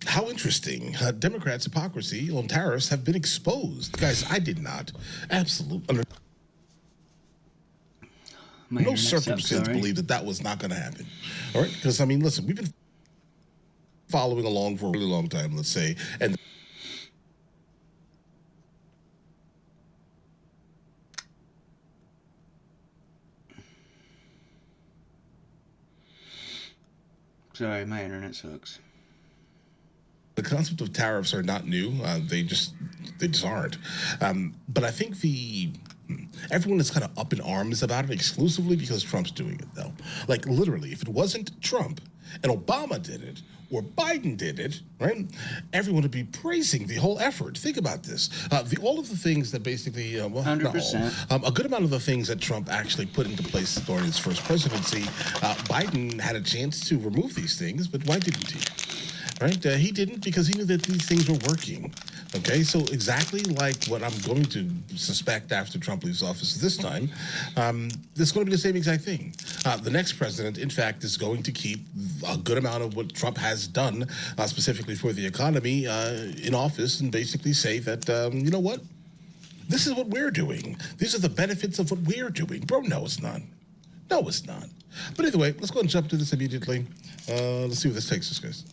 How interesting. Democrats' hypocrisy on tariffs have been exposed. Guys, I did not. Absolutely. No circumstance believe that was not going to happen. All right? Because, I mean, listen, we've been following along for a really long time, let's say, and sorry, my internet sucks. The concept of tariffs are not new. They just aren't. But I think everyone is kind of up in arms about it exclusively because Trump's doing it, though. Like, literally, if it wasn't Trump and Obama did it or Biden did it, right, everyone would be praising the whole effort. Think about this. All of the things that basically, 100%. A good amount of the things that Trump actually put into place during his first presidency, Biden had a chance to remove these things, but why didn't he? Right? He didn't because he knew that these things were working. Okay, so exactly like what I'm going to suspect after Trump leaves office this time, it's going to be the same exact thing. The next president, in fact, is going to keep a good amount of what Trump has done, specifically for the economy, in office and basically say that, you know what? This is what we're doing. These are the benefits of what we're doing. Bro, no, it's not. No, it's not. But either way, let's go and jump to this immediately. Let's see where this takes us, guys.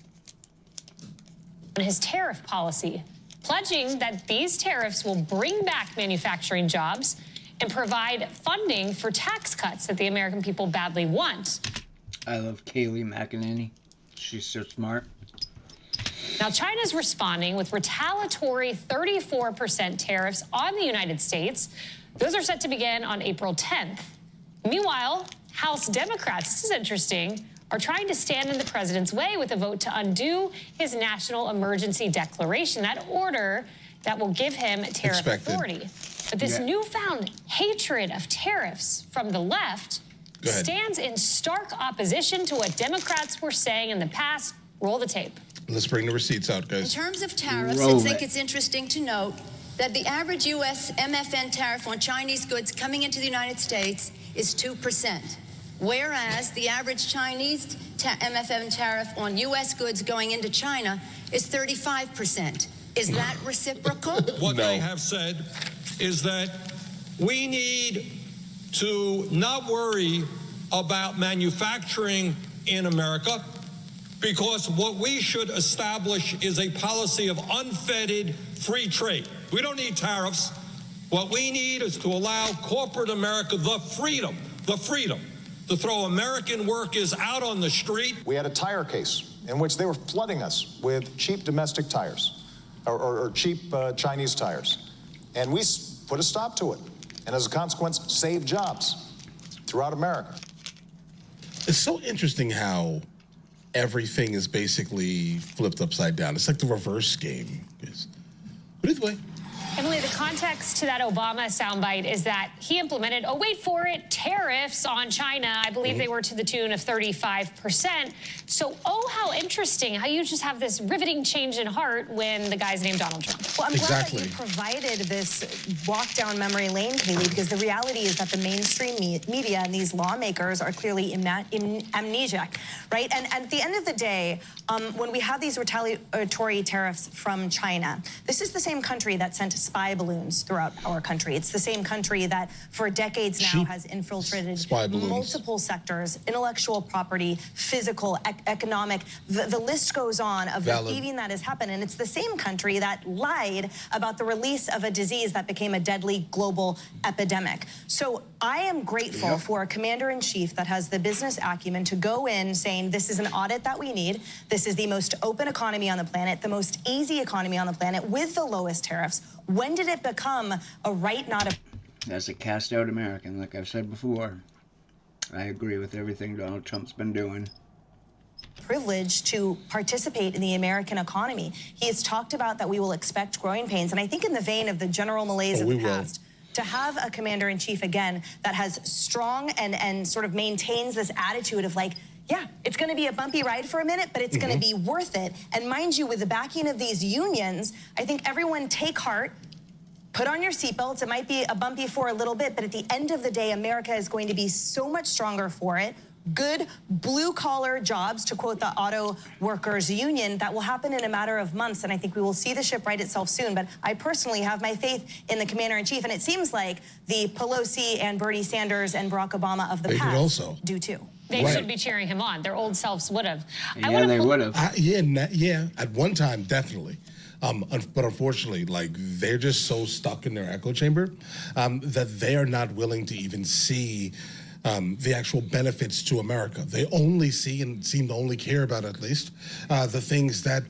His tariff policy, pledging that these tariffs will bring back manufacturing jobs and provide funding for tax cuts that the American people badly want. I love Kayleigh McEnany. She's so smart. Now, China's responding with retaliatory 34% tariffs on the United States. Those are set to begin on April 10th. Meanwhile, House Democrats, this is interesting, are trying to stand in the president's way with a vote to undo his national emergency declaration, that order that will give him tariff authority. But this newfound hatred of tariffs from the left stands in stark opposition to what Democrats were saying in the past. Roll the tape. Let's bring the receipts out, guys. In terms of tariffs, I think it's interesting to note that the average U.S. MFN tariff on Chinese goods coming into the United States is 2%. Whereas the average Chinese MFN tariff on U.S. goods going into China is 35%. Is that reciprocal? What they have said is that we need to not worry about manufacturing in America because what we should establish is a policy of unfettered free trade. We don't need tariffs. What we need is to allow corporate America the freedom to throw American workers out on the street. We had a tire case in which they were flooding us with cheap domestic tires or cheap Chinese tires. And we put a stop to it. And as a consequence, saved jobs throughout America. It's so interesting how everything is basically flipped upside down. It's like the reverse game. But either way. Emily, the context to that Obama soundbite is that he implemented, oh, wait for it, tariffs on China. I believe they were to the tune of 35%. So, oh, how interesting how you just have this riveting change in heart when the guy's named Donald Trump. Well, I'm glad that you provided this walk down memory lane, Kayleigh, because the reality is that the mainstream media and these lawmakers are clearly amnesiac, right? And at the end of the day, when we have these retaliatory tariffs from China, this is the same country that sent spy balloons throughout our country. It's the same country that for decades now has infiltrated multiple sectors, intellectual property, physical, economic. The list goes on of the thieving that has happened. And it's the same country that lied about the release of a disease that became a deadly global epidemic. So I am grateful for a commander-in-chief that has the business acumen to go in saying this is an audit that we need. This is the most open economy on the planet, the most easy economy on the planet with the lowest tariffs. When did it become a right, not a... As a cast-out American, like I've said before, I agree with everything Donald Trump's been doing. Privilege to participate in the American economy. He has talked about that we will expect growing pains, and I think in the vein of the general malaise of the past, to have a commander-in-chief, again, that has strong and sort of maintains this attitude of like, yeah, it's going to be a bumpy ride for a minute, but it's going to be worth it. And mind you, with the backing of these unions, I think everyone take heart, put on your seatbelts. It might be a bumpy for a little bit, but at the end of the day, America is going to be so much stronger for it. good blue-collar jobs, to quote the auto workers union, that will happen in a matter of months, and I think we will see the ship right itself soon. But I personally have my faith in the commander-in-chief, and it seems like the Pelosi and Bernie Sanders and Barack Obama of the They past also do too. They Right. should be cheering him on. Their old selves would have. Yeah, they would have. Yeah, at one time, definitely. But unfortunately, like, they're just so stuck in their echo chamber that they are not willing to even see the actual benefits to America. They only see and seem to only care about, at least, the things that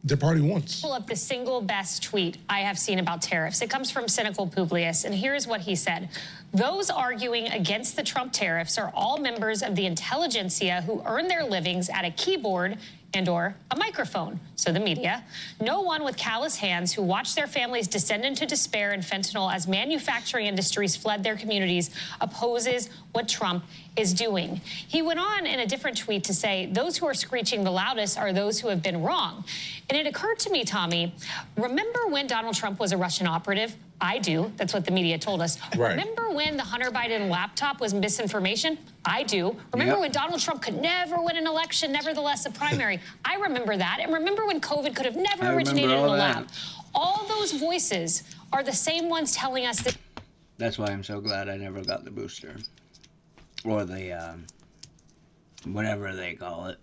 their party wants. Pull up the single best tweet I have seen about tariffs. It comes from Cynical Publius, and here's what he said. Those arguing against the Trump tariffs are all members of the intelligentsia who earn their livings at a keyboard and/or a microphone, so the media. No one with callous hands who watched their families descend into despair and fentanyl as manufacturing industries fled their communities opposes what Trump is doing. He went on in a different tweet to say, those who are screeching the loudest are those who have been wrong. And it occurred to me, Tommy, remember when Donald Trump was a Russian operative? I do. That's what the media told us. Right. Remember when the Hunter Biden laptop was misinformation? I do. Remember Yep. when Donald Trump could never win an election, nevertheless a primary? I remember that. And remember when COVID could have never I originated in remember the all lab? All those voices are the same ones telling us that. That's why I'm so glad I never got the booster. Or the, whatever they call it.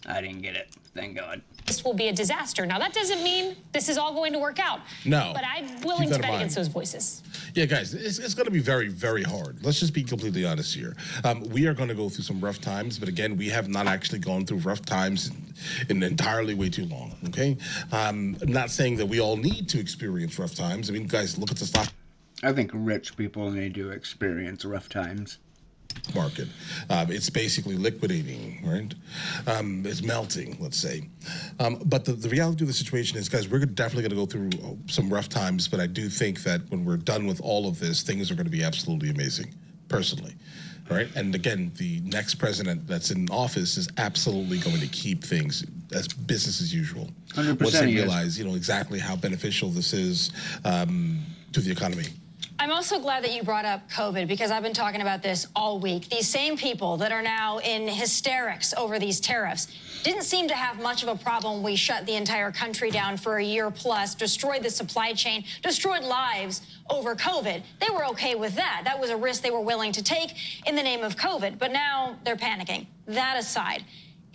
I didn't get it, thank God. This will be a disaster. Now, that doesn't mean this is all going to work out. No. But I'm willing Keep that to in bet mind. against those voices. Yeah, guys, it's going to be very, very hard. Let's just be completely honest here. We are going to go through some rough times, but again, we have not actually gone through rough times in entirely way too long, okay? I'm not saying that we all need to experience rough times. I mean, guys, look at the stock I think rich people need to experience rough times. market. It's basically liquidating, right? It's melting, let's say. But the reality of the situation is, guys, we're definitely going to go through some rough times, but I do think that when we're done with all of this, things are going to be absolutely amazing, personally. Right? And again, the next president that's in office is absolutely going to keep things as business as usual. 100% Once they he is. realize, exactly how beneficial this is to the economy. I'm also glad that you brought up COVID, because I've been talking about this all week. These same people that are now in hysterics over these tariffs didn't seem to have much of a problem when we shut the entire country down for a year plus, destroyed the supply chain, destroyed lives over COVID. They were okay with that. That was a risk they were willing to take in the name of COVID. But now they're panicking. That aside,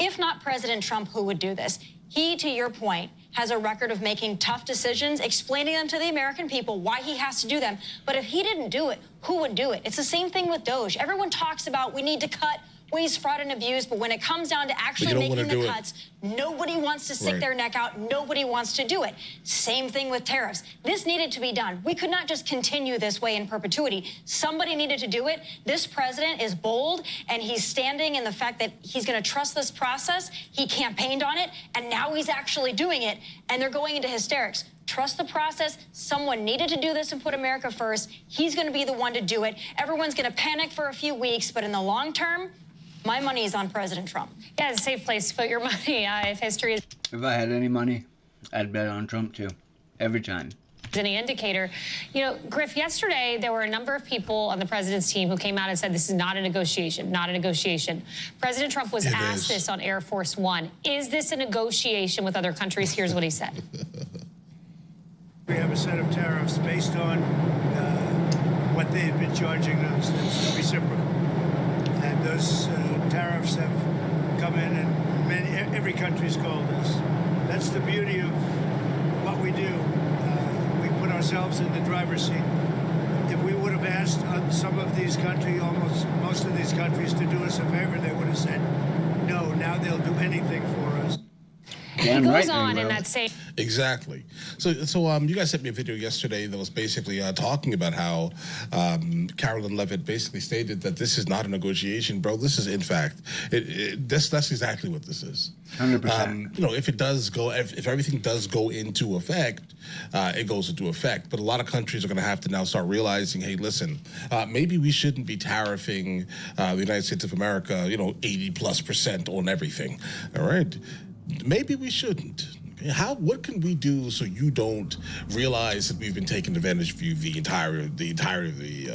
if not President Trump, who would do this? He, to your point, has a record of making tough decisions, explaining them to the American people, why he has to do them. But if he didn't do it, who would do it? It's the same thing with DOJ. Everyone talks about we need to cut waste, fraud, and abuse, but when it comes down to actually making the cuts, nobody wants to stick their neck out. Nobody wants to do it. Same thing with tariffs. This needed to be done. We could not just continue this way in perpetuity. Somebody needed to do it. This president is bold, and he's standing in the fact that he's going to trust this process. He campaigned on it, and now he's actually doing it, and they're going into hysterics. Trust the process. Someone needed to do this and put America first. He's going to be the one to do it. Everyone's going to panic for a few weeks, but in the long term, my money is on President Trump. Yeah, it's a safe place to put your money if history is If I had any money, I'd bet on Trump too. Every time. any indicator. Griff, yesterday there were a number of people on the president's team who came out and said this is not a negotiation, not a negotiation. President Trump was asked this on Air Force One. Is this a negotiation with other countries? Here's what he said. We have a set of tariffs based on what they've been charging us. It's reciprocal. And those tariffs have come in, and every country's called us. That's the beauty of what we do. We put ourselves in the driver's seat. If we would have asked some of these countries, almost most of these countries, to do us a favor, they would have said no. Now they'll do anything for us. He goes on in that same. Exactly. So you guys sent me a video yesterday that was basically talking about how Carolyn Levitt basically stated that this is not a negotiation, bro. This is, in fact, that's exactly what this is. 100%. If everything does go into effect, it goes into effect. But a lot of countries are going to have to now start realizing, hey, listen, maybe we shouldn't be tariffing the United States of America, 80+% on everything. All right. Maybe we shouldn't. Okay? What can we do so you don't realize that we've been taking advantage of you the entirety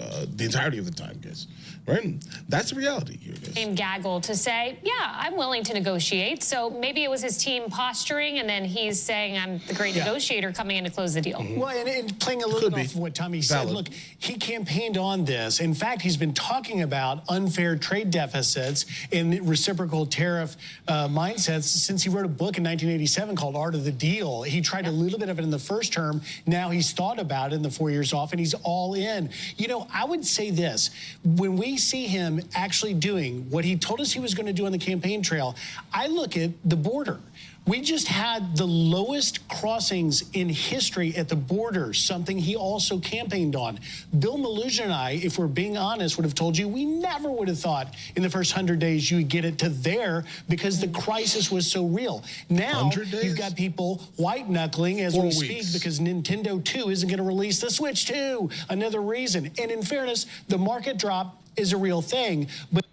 of the time, guys? Right? That's the reality here, guys. And gaggle to say, yeah, I'm willing to negotiate. So maybe it was his team posturing, and then he's saying, I'm the great negotiator coming in to close the deal. Well, and playing a little bit off of what Tommy said, look, he campaigned on this. In fact, he's been talking about unfair trade deficits and reciprocal tariff mindsets since he wrote a book in 1987 called Art of the Deal. He tried a little bit of it in the first term. Now he's thought about it in the 4 years off, and he's all in. You know, I would say this. When we see him actually doing what he told us he was going to do on the campaign trail, I look at the border. We just had the lowest crossings in history at the border, something he also campaigned on. Bill Maloogian and I, if we're being honest, would have told you we never would have thought in the first 100 days you would get it to there because the crisis was so real. Now, you've got people white-knuckling as we speak because Nintendo 2 isn't going to release the Switch 2. Another reason. And in fairness, the market drop is a real thing, but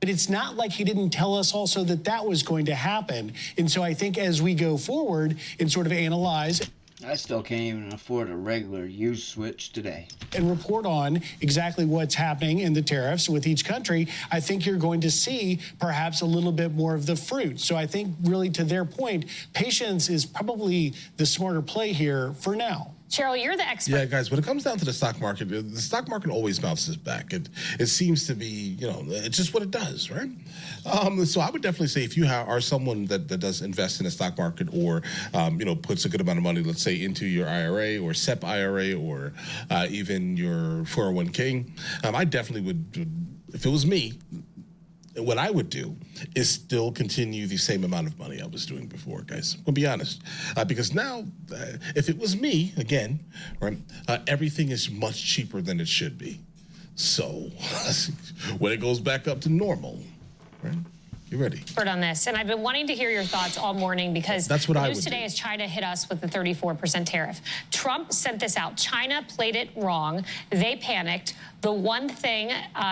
it's not like he didn't tell us also that that was going to happen. And so I think as we go forward and sort of analyze... I still can't even afford a regular used Switch today. And report on exactly what's happening in the tariffs with each country, I think you're going to see perhaps a little bit more of the fruit. So I think really to their point, patience is probably the smarter play here for now. Cheryl, you're the expert. Yeah, guys, when it comes down to the stock market always bounces back. It seems to be, it's just what it does, right? So I would definitely say if you are someone that does invest in the stock market or, puts a good amount of money, let's say, into your IRA or SEP IRA or even your 401k, I definitely would, if it was me, what I would do is still continue the same amount of money I was doing before, guys. I'll be honest. Because now, if it was me, again, right, everything is much cheaper than it should be. So when it goes back up to normal, right, you ready? On this, and I've been wanting to hear your thoughts all morning because that's what the I news would today do. is China hit us with the 34% tariff. Trump sent this out. China played it wrong. They panicked. The one thing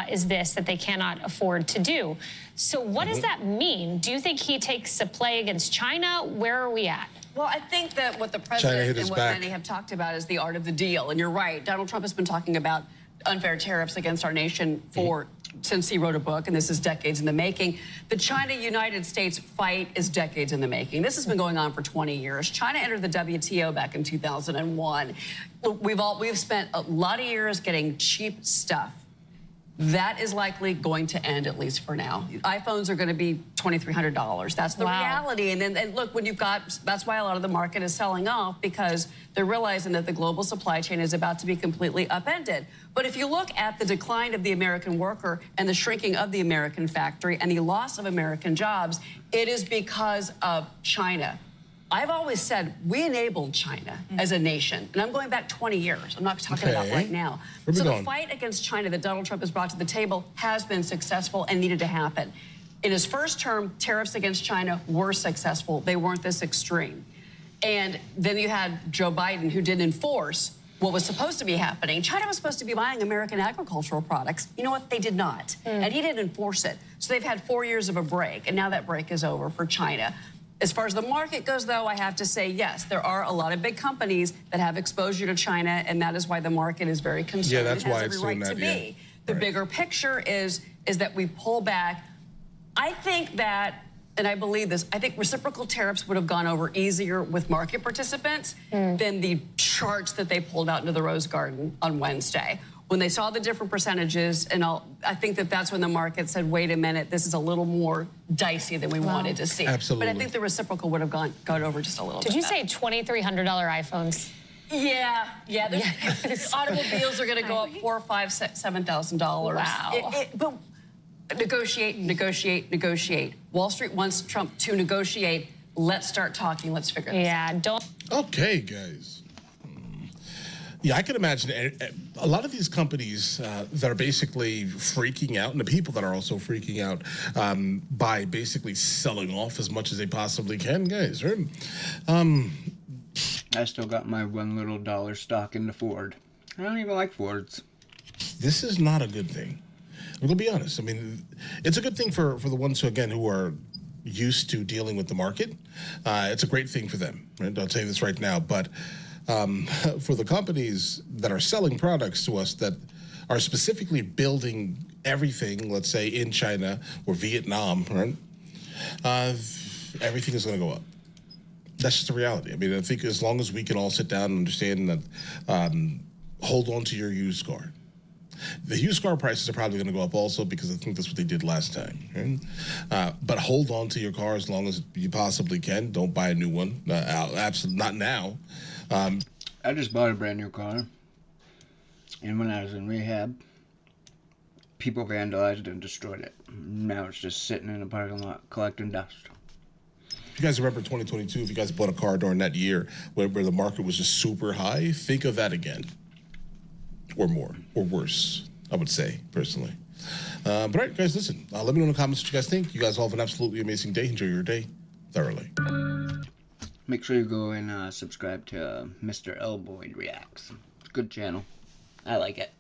is this, that they cannot afford to do. So what does that mean? Do you think he takes a play against China? Where are we at? Well, I think that what the president and what many have talked about is the art of the deal. And you're right. Donald Trump has been talking about unfair tariffs against our nation since he wrote a book, and this is decades in the making. The China-United States fight is decades in the making. This has been going on for 20 years. China entered the WTO back in 2001. We've spent a lot of years getting cheap stuff. That is likely going to end, at least for now. iPhones are going to be $2,300. That's the reality. And look, that's why a lot of the market is selling off, because they're realizing that the global supply chain is about to be completely upended. But if you look at the decline of the American worker and the shrinking of the American factory and the loss of American jobs, it is because of China. I've always said we enabled China as a nation, and I'm going back 20 years. I'm not talking about right now. So the fight against China that Donald Trump has brought to the table has been successful and needed to happen. In his first term, tariffs against China were successful. They weren't this extreme. And then you had Joe Biden, who didn't enforce what was supposed to be happening. China was supposed to be buying American agricultural products. You know what? They did not. And he didn't enforce it. So they've had 4 years of a break, and now that break is over for China. As far as the market goes, though, I have to say, yes, there are a lot of big companies that have exposure to China, and that is why the market is very concerned. Yeah, that's why it has every right to be. The bigger picture is that we pull back. I think that, and I believe this, I think reciprocal tariffs would have gone over easier with market participants than the charts that they pulled out into the Rose Garden on Wednesday. When they saw the different percentages, and I think that's when the market said, wait a minute, this is a little more dicey than we wanted to see. Absolutely. But I think the reciprocal would have gone over just a little bit. Did you say $2,300 iPhones? Yeah. Automobiles are going to go up $4,000, $5,000, $7,000. Wow. But negotiate. Wall Street wants Trump to negotiate. Let's start talking. Let's figure this out. Okay, guys. Yeah, I can imagine a lot of these companies that are basically freaking out, and the people that are also freaking out by basically selling off as much as they possibly can, guys. Right? I still got my $1 little stock in the Ford. I don't even like Fords. This is not a good thing. I'm going to be honest. I mean, it's a good thing for the ones who are used to dealing with the market, it's a great thing for them. Right? I'll tell you this right now. But for the companies that are selling products to us that are specifically building everything, let's say in China or Vietnam, right? Everything is going to go up. That's just the reality. I mean, I think as long as we can all sit down and understand that, hold on to your used car. The used car prices are probably going to go up also because I think that's what they did last time. Right? But hold on to your car as long as you possibly can. Don't buy a new one. Absolutely not now. I just bought a brand new car, and when I was in rehab, people vandalized and destroyed it. Now it's just sitting in a parking lot collecting dust. If you guys remember 2022, if you guys bought a car during that year where the market was just super high, think of that again. Or more, or worse, I would say, personally. But all right, guys, listen. Let me know in the comments what you guys think. You guys all have an absolutely amazing day. Enjoy your day thoroughly. Make sure you go and subscribe to Mr. Elboyd Reacts. Good channel. I like it.